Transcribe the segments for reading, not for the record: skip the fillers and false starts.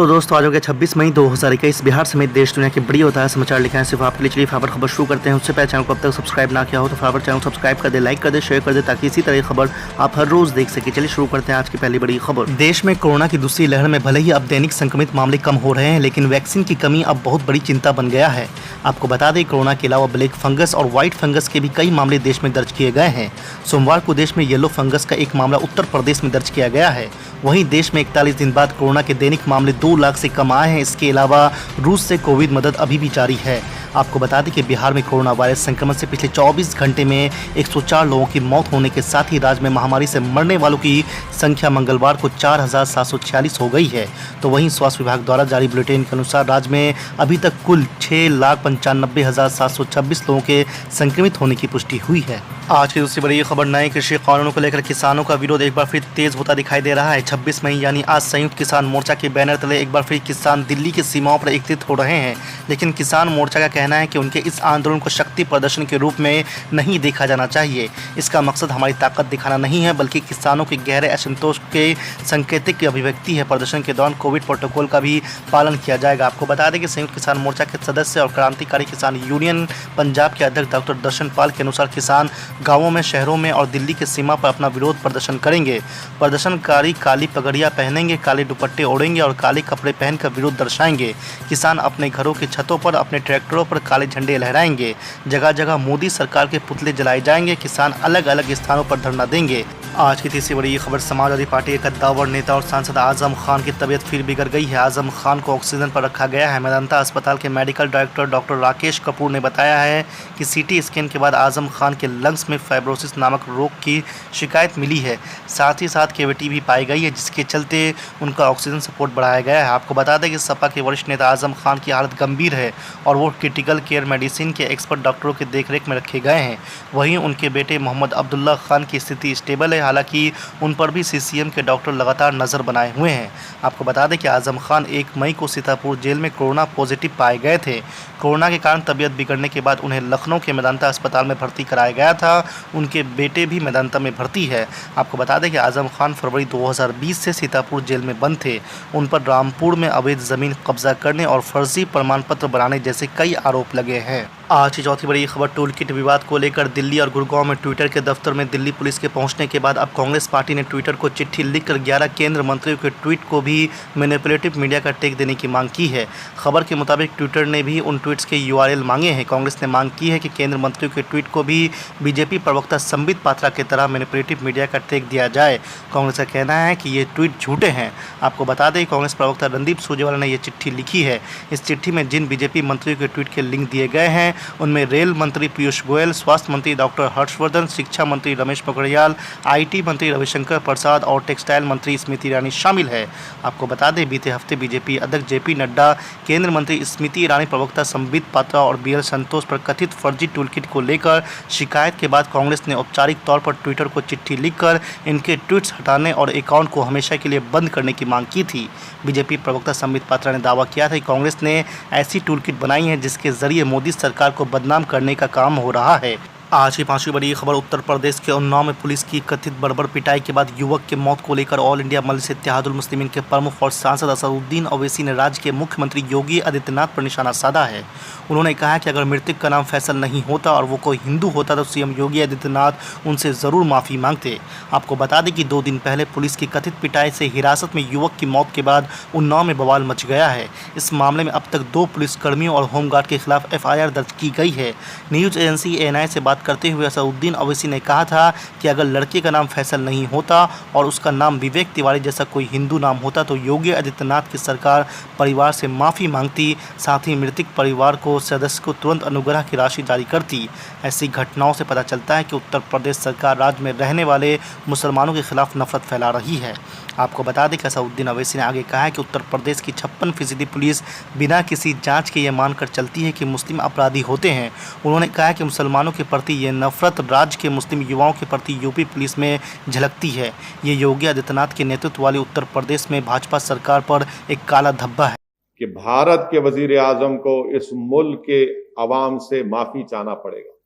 तो दोस्तों आज हो गया 26 मई 2021। बिहार समेत देश दुनिया के बड़ी होता है समाचार लिखा है सिर्फ आपके लिए। चलिए फटाफट खबर शुरू करते हैं। उससे पहले चैनल को अब तक सब्सक्राइब ना किया हो तो फटाफट चैनल सब्सक्राइब कर दे, लाइक कर दे, शेयर कर दे ताकि इसी तरह की खबर आप हर रोज देख सके। चलिए शुरू करते हैं आज की पहली बड़ी खबर। देश में कोरोना की दूसरी लहर में भले ही अब दैनिक संक्रमित मामले कम हो रहे हैं, लेकिन वैक्सीन की कमी अब बहुत बड़ी चिंता बन गया है। आपको बता दें कोरोना के अलावा ब्लैक फंगस और व्हाइट फंगस के भी कई मामले देश में दर्ज किए गए हैं। सोमवार को देश में येलो फंगस का एक मामला उत्तर प्रदेश में दर्ज किया गया है। वहीं देश में 41 दिन बाद कोरोना के दैनिक मामले 2 लाख से कम आए हैं। इसके अलावा रूस से कोविड मदद अभी भी जारी है। आपको बता दें कि बिहार में कोरोना वायरस संक्रमण से पिछले 24 घंटे में 104 लोगों की मौत होने के साथ ही राज्य में महामारी से मरने वालों की संख्या मंगलवार को 4746 हो गई है। तो वहीं स्वास्थ्य विभाग द्वारा जारी बुलेटिन के अनुसार राज्य में अभी तक कुल 6,95,726 लोगों के संक्रमित होने की पुष्टि हुई है। आज की दूसरी बड़ी खबर, नए कृषि कानूनों को लेकर किसानों का विरोध एक बार फिर तेज होता दिखाई दे रहा है। 26 मई यानी आज संयुक्त किसान मोर्चा के बैनर तले एक बार फिर किसान दिल्ली की सीमाओं पर एकत्रित हो रहे हैं। लेकिन किसान मोर्चा का कहना है कि उनके इस आंदोलन को शक्ति प्रदर्शन के रूप में नहीं देखा जाना चाहिए। इसका मकसद हमारी ताकत दिखाना नहीं है, बल्कि किसानों के गहरे असंतोष के संकेतिक की अभिव्यक्ति है। प्रदर्शन के दौरान कोविड प्रोटोकॉल का भी पालन किया जाएगा। आपको बता दें कि संयुक्त किसान मोर्चा के सदस्य और क्रांतिकारी किसान यूनियन पंजाब के अध्यक्ष डॉक्टर दर्शन पाल के अनुसार किसान गाँवों में, शहरों में और दिल्ली की सीमा पर अपना विरोध प्रदर्शन करेंगे। प्रदर्शनकारी काली पगड़ियाँ पहनेंगे, काले दुपट्टे ओढ़ेंगे और काले कपड़े पहनकर विरोध दर्शाएंगे। किसान अपने घरों की छतों पर, अपने ट्रैक्टरों पर काले झंडे लहराएंगे। जगह जगह मोदी सरकार के पुतले जलाए जाएंगे। किसान अलग अलग स्थानों पर धरना देंगे। आज की तीसरी बड़ी खबर, समाजवादी पार्टी के कद्दावर नेता और सांसद आजम खान की तबीयत फिर बिगड़ गई है। आजम खान को ऑक्सीजन पर रखा गया है। मेदांता अस्पताल के medical director doctor Rakesh Kapoor ने बताया है कि सीटी स्कैन के बाद आजम खान के लंग्स में फाइब्रोसिस नामक रोग की शिकायत मिली है। साथ ही साथ कैविटी भी पाई गई है, जिसके चलते उनका ऑक्सीजन सपोर्ट बढ़ाया गया है। आपको बता दें कि सपा के वरिष्ठ नेता आजम खान की हालत गंभीर है और वो क्रिटिकल केयर मेडिसिन के एक्सपर्ट डॉक्टरों की देखरेख में रखे गए हैं। वहीं उनके बेटे मोहम्मद अब्दुल्ला खान की स्थिति स्टेबल है। हालांकि उन पर भी सीसीएम के डॉक्टर लगातार नजर बनाए हुए हैं। आपको बता दें कि आजम खान 1 मई को सीतापुर जेल में कोरोना पॉजिटिव पाए गए थे। कोरोना के कारण तबीयत बिगड़ने के बाद उन्हें लखनऊ के मेदांता अस्पताल में भर्ती कराया गया था। उनके बेटे भी मेदांता में भर्ती है। आपको बता दें कि आजम खान फरवरी 2020 से सीतापुर जेल में बंद थे। उन पर रामपुर में अवैध जमीन कब्जा करने और फर्जी प्रमाण पत्र बनाने जैसे कई आरोप लगे हैं। आज की चौथी बड़ी खबर, टूल किट विवाद को लेकर दिल्ली और गुड़गांव में ट्विटर के दफ्तर में दिल्ली पुलिस के पहुंचने के बाद अब कांग्रेस पार्टी ने ट्विटर को चिट्ठी लिखकर 11 केंद्र मंत्रियों के ट्वीट को भी मैनिपुलेटिव मीडिया का टैग देने की मांग की है। खबर के मुताबिक ट्विटर ने भी उन ट्वीट्स के यूआरएल मांगे हैं। कांग्रेस ने मांग की है कि केंद्र मंत्रियों के ट्वीट को भी बीजेपी प्रवक्ता संबित पात्रा की तरह मैनिपुलेटिव मीडिया का टैग दिया जाए। कांग्रेस का कहना है कि ये ट्वीट झूठे हैं। आपको बता दें कांग्रेस प्रवक्ता रणदीप सुरजेवाला ने यह चिट्ठी लिखी है। इस चिट्ठी में जिन बीजेपी मंत्रियों के ट्वीट के लिंक दिए गए हैं उनमें रेल मंत्री पीयूष गोयल, स्वास्थ्य मंत्री डॉक्टर हर्षवर्धन, शिक्षा मंत्री रमेश पोखरियाल, आईटी मंत्री रविशंकर प्रसाद और टेक्सटाइल मंत्री स्मृति ईरानी शामिल है। आपको बता दें बीते हफ्ते बीजेपी अध्यक्ष जेपी नड्डा, केंद्र मंत्री स्मृति ईरानी, प्रवक्ता संबित पात्रा और बीएल संतोष पर कथित फर्जी टूलकिट को लेकर शिकायत के बाद कांग्रेस ने औपचारिक तौर पर ट्विटर को चिट्ठी लिखकर इनके ट्वीट्स हटाने और अकाउंट को हमेशा के लिए बंद करने की मांग की थी। बीजेपी प्रवक्ता संबित पात्रा ने दावा किया था कि कांग्रेस ने ऐसी टूलकिट बनाई है जिसके जरिए मोदी सरकार को बदनाम करने का काम हो रहा है। आज की पांचवी बड़ी खबर, उत्तर प्रदेश के उन्नाव में पुलिस की कथित बर्बर पिटाई के बाद युवक के मौत को लेकर ऑल इंडिया मजलिस इत्तेहादुल मुस्लिमीन के प्रमुख और सांसद असदुद्दीन ओवैसी ने राज्य के मुख्यमंत्री योगी आदित्यनाथ पर निशाना साधा है। उन्होंने कहा कि अगर मृतक का नाम फैसल नहीं होता और वो कोई हिंदू होता तो सीएम योगी आदित्यनाथ उनसे ज़रूर माफ़ी मांगते। आपको बता दें कि 2 दिन पहले पुलिस की कथित पिटाई से हिरासत में युवक की मौत के बाद उन्नाव में बवाल मच गया है। इस मामले में अब तक 2 पुलिसकर्मियों और होमगार्ड के खिलाफ एफआईआर दर्ज की गई है। न्यूज़ एजेंसी एएनआई से बात करते हुए असदुद्दीन ओवैसी ने कहा था कि अगर लड़के का नाम फैसल नहीं होता और उसका नाम विवेक तिवारी जैसा कोई हिंदू नाम होता तो योगी आदित्यनाथ की सरकार परिवार से माफ़ी मांगती, साथ ही मृतक परिवार को सदस्य को तुरंत अनुग्रह की राशि जारी करती। ऐसी घटनाओं से पता चलता है कि उत्तर प्रदेश सरकार राज्य में रहने वाले मुसलमानों के खिलाफ नफरत फैला रही है। आपको बता दें कि असदुद्दीन ओवैसी ने आगे कहा है कि उत्तर प्रदेश की 56% पुलिस बिना किसी जांच के ये मानकर चलती है कि मुस्लिम अपराधी होते हैं। उन्होंने कहा कि मुसलमानों के प्रति ये नफरत राज्य के मुस्लिम युवाओं के प्रति यूपी पुलिस में झलकती है। ये योगी आदित्यनाथ के नेतृत्व वाली उत्तर प्रदेश में भाजपा सरकार पर एक काला धब्बा है कि भारत के वजीर आजम को इस मुल्क के अवाम से माफी चाहना पड़ेगा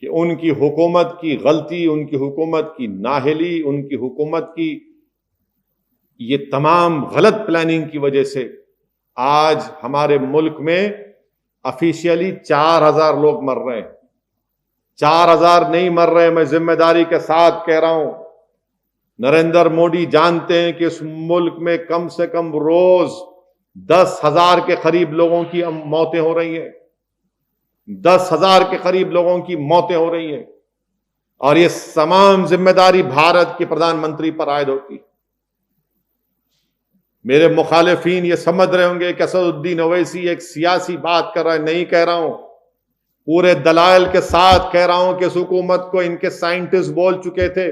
कि उनकी हुकूमत की गलती, उनकी हुकूमत की नाअहली, उनकी हुकूमत की ये तमाम गलत प्लानिंग की वजह से आज हमारे मुल्क में ऑफिशियली 4000 लोग मर रहे हैं। 4000 नहीं मर रहे, मैं जिम्मेदारी के साथ कह रहा हूं। नरेंद्र मोदी जानते हैं कि इस मुल्क में कम से कम रोज 10,000 के करीब लोगों की मौतें हो रही हैं। 10,000 के करीब लोगों की मौतें हो रही हैं और ये तमाम जिम्मेदारी भारत के प्रधानमंत्री पर आयद होती है। मेरे मुखालिफिन ये समझ रहे होंगे कि असदुद्दीन ओवैसी एक सियासी बात कर रहा है, नहीं कह रहा हूं। पूरे दलाइल के साथ कह रहा हूं कि इस हुकूमत को इनके साइंटिस्ट बोल चुके थे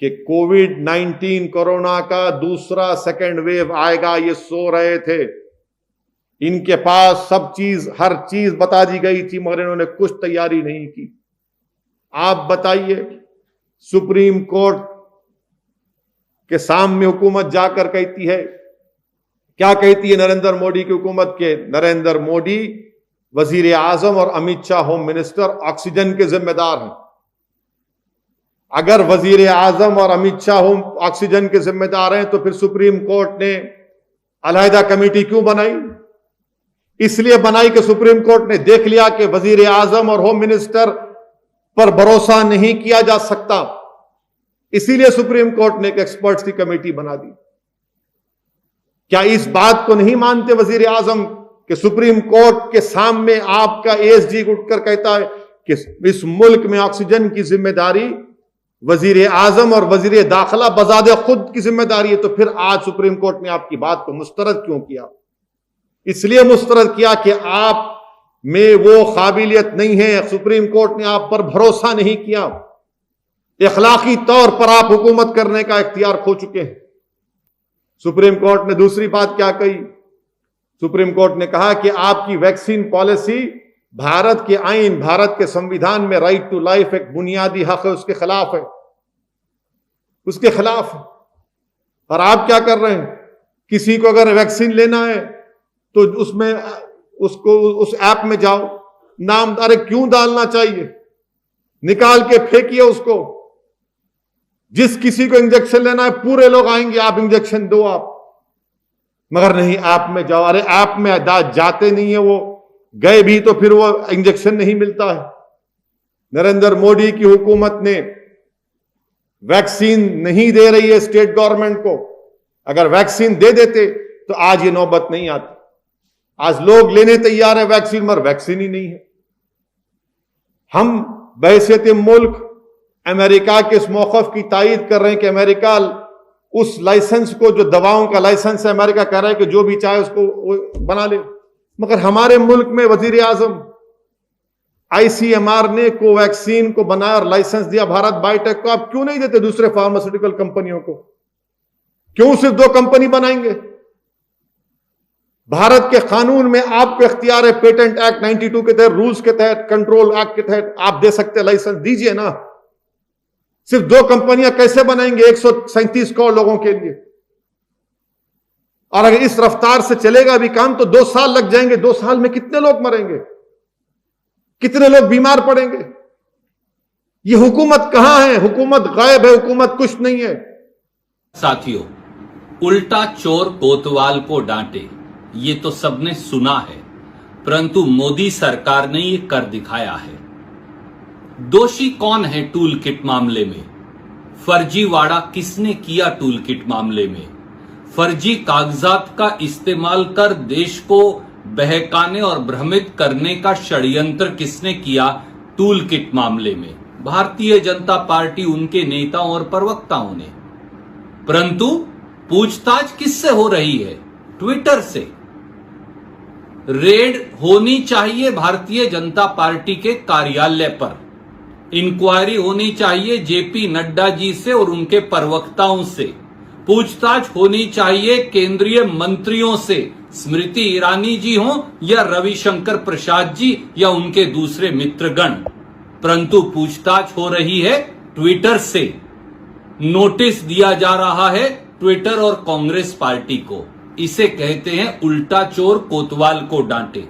कि कोविड-19 कोरोना का दूसरा सेकेंड वेव आएगा, ये सो रहे थे। इनके पास सब चीज, हर चीज बता दी गई थी, मगर इन्होंने कुछ तैयारी नहीं की। आप बताइए, सुप्रीम कोर्ट के सामने हुकूमत जाकर कहती है, क्या कहती है नरेंद्र मोदी की हुकूमत के? नरेंद्र मोदी, वजीर आजम और Amit Shah home minister oxygen के जिम्मेदार हैं। अगर वजीर आजम और अमित शाह होम ऑक्सीजन के जिम्मेदार हैं तो फिर सुप्रीम कोर्ट ने अलहदा कमेटी क्यों बनाई? इसलिए बनाई कि सुप्रीम कोर्ट ने देख लिया कि वजीर आजम और होम मिनिस्टर पर भरोसा नहीं किया जा सकता, इसीलिए सुप्रीम कोर्ट ने एक एक्सपर्ट्स की कमेटी बना दी। क्या इस बात को नहीं मानते वजीर आजम कि सुप्रीम कोर्ट के सामने आपका एएसजी उठकर कहता है कि इस मुल्क में ऑक्सीजन की जिम्मेदारी वजीर आजम और वजीर दाखिला बजादे खुद की जिम्मेदारी है? तो फिर आज सुप्रीम कोर्ट ने आपकी बात को मुस्तरद क्यों किया? इसलिए मुस्तरद किया कि आप में वो काबिलियत नहीं है, सुप्रीम कोर्ट ने आप पर भरोसा नहीं किया, इखलाकी तौर पर आप हुकूमत करने का इख्तियार खो चुके हैं। सुप्रीम कोर्ट ने दूसरी बात क्या कही? सुप्रीम कोर्ट ने कहा कि आपकी वैक्सीन पॉलिसी भारत के आईन, भारत के संविधान में राइट टू लाइफ एक बुनियादी हक है, उसके खिलाफ है, उसके खिलाफ है। और आप क्या कर रहे हैं? किसी को अगर वैक्सीन लेना है तो उसमें उसको उस ऐप में जाओ, नाम, अरे क्यों डालना चाहिए? निकाल के फेंकिए उसको। जिस किसी को इंजेक्शन लेना है पूरे लोग आएंगे, आप इंजेक्शन दो आप, मगर नहीं ऐप में जाओ। अरे ऐप में जाते नहीं है, वो गए भी तो फिर वो इंजेक्शन नहीं मिलता है। नरेंद्र मोदी की हुकूमत ने वैक्सीन नहीं दे रही है स्टेट गवर्नमेंट को। अगर वैक्सीन दे देते तो आज ये नौबत नहीं आती। आज लोग लेने तैयार है वैक्सीन, मगर वैक्सीन ही नहीं है। हम बहैसियत मुल्क अमेरिका के इस मौक़िफ़ की तायीद कर रहे हैं कि अमेरिका उस लाइसेंस को, जो दवाओं का लाइसेंस है, अमेरिका कह रहा है कि जो भी चाहे उसको बना ले। मगर हमारे मुल्क में वजीर आजम, आईसीएमआर ने कोवैक्सीन को बनाया और लाइसेंस दिया भारत बायोटेक को। आप क्यों नहीं देते दूसरे फार्मास्यूटिकल कंपनियों को? क्यों सिर्फ 2 कंपनी बनाएंगे? भारत के कानून में आपको इख्तियार है, पेटेंट एक्ट 92 के तहत, रूल्स के तहत, कंट्रोल एक्ट के तहत आप दे सकते हैं लाइसेंस, दीजिए ना। सिर्फ 2 कंपनियां कैसे बनाएंगे 137 करोड़ लोगों के लिए? और अगर इस रफ्तार से चलेगा भी काम तो 2 साल लग जाएंगे। 2 साल में कितने लोग मरेंगे, कितने लोग बीमार पड़ेंगे? ये हुकूमत कहां है? हुकूमत गायब है, हुकूमत कुछ नहीं है। साथियों, उल्टा चोर कोतवाल को डांटे, ये तो सबने सुना है, परंतु मोदी सरकार ने ये कर दिखाया है। दोषी कौन है टूल किट मामले में? फर्जीवाड़ा किसने किया टूल किट मामले में? फर्जी कागजात का इस्तेमाल कर देश को बहकाने और भ्रमित करने का षड्यंत्र किसने किया टूल किट मामले में? भारतीय जनता पार्टी, उनके नेताओं और प्रवक्ताओं ने। परंतु पूछताछ किससे हो रही है? ट्विटर से। रेड होनी चाहिए भारतीय जनता पार्टी के कार्यालय पर, इंक्वायरी होनी चाहिए जेपी नड्डा जी से और उनके प्रवक्ताओं से, पूछताछ होनी चाहिए केंद्रीय मंत्रियों से, स्मृति ईरानी जी हो या रविशंकर प्रसाद जी या उनके दूसरे मित्रगण, परंतु पूछताछ हो रही है ट्विटर से। नोटिस दिया जा रहा है ट्विटर और कांग्रेस पार्टी को। इसे कहते हैं उल्टा चोर कोतवाल को डांटे।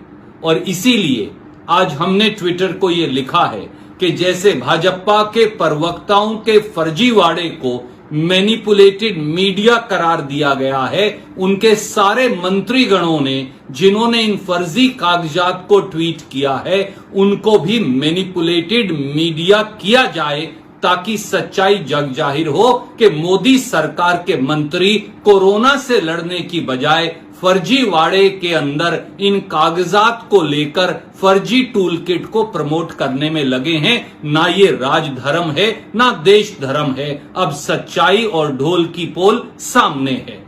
और इसीलिए आज हमने ट्विटर को यह लिखा है कि जैसे भाजपा के प्रवक्ताओं के फर्जीवाड़े को मैनिपुलेटेड मीडिया करार दिया गया है। उनके सारे मंत्रीगणों ने जिन्होंने इन फर्जी कागजात को ट्वीट किया है, उनको भी मैनिपुलेटेड मीडिया किया जाए ताकि सच्चाई जग जाहिर हो कि मोदी सरकार के मंत्री कोरोना से लड़ने की बजाय फर्जीवाड़े के अंदर इन कागजात को लेकर फर्जी टूल किट को प्रमोट करने में लगे हैं। ना ये राजधर्म है, ना देश धर्म है। अब सच्चाई और ढोल की पोल सामने है।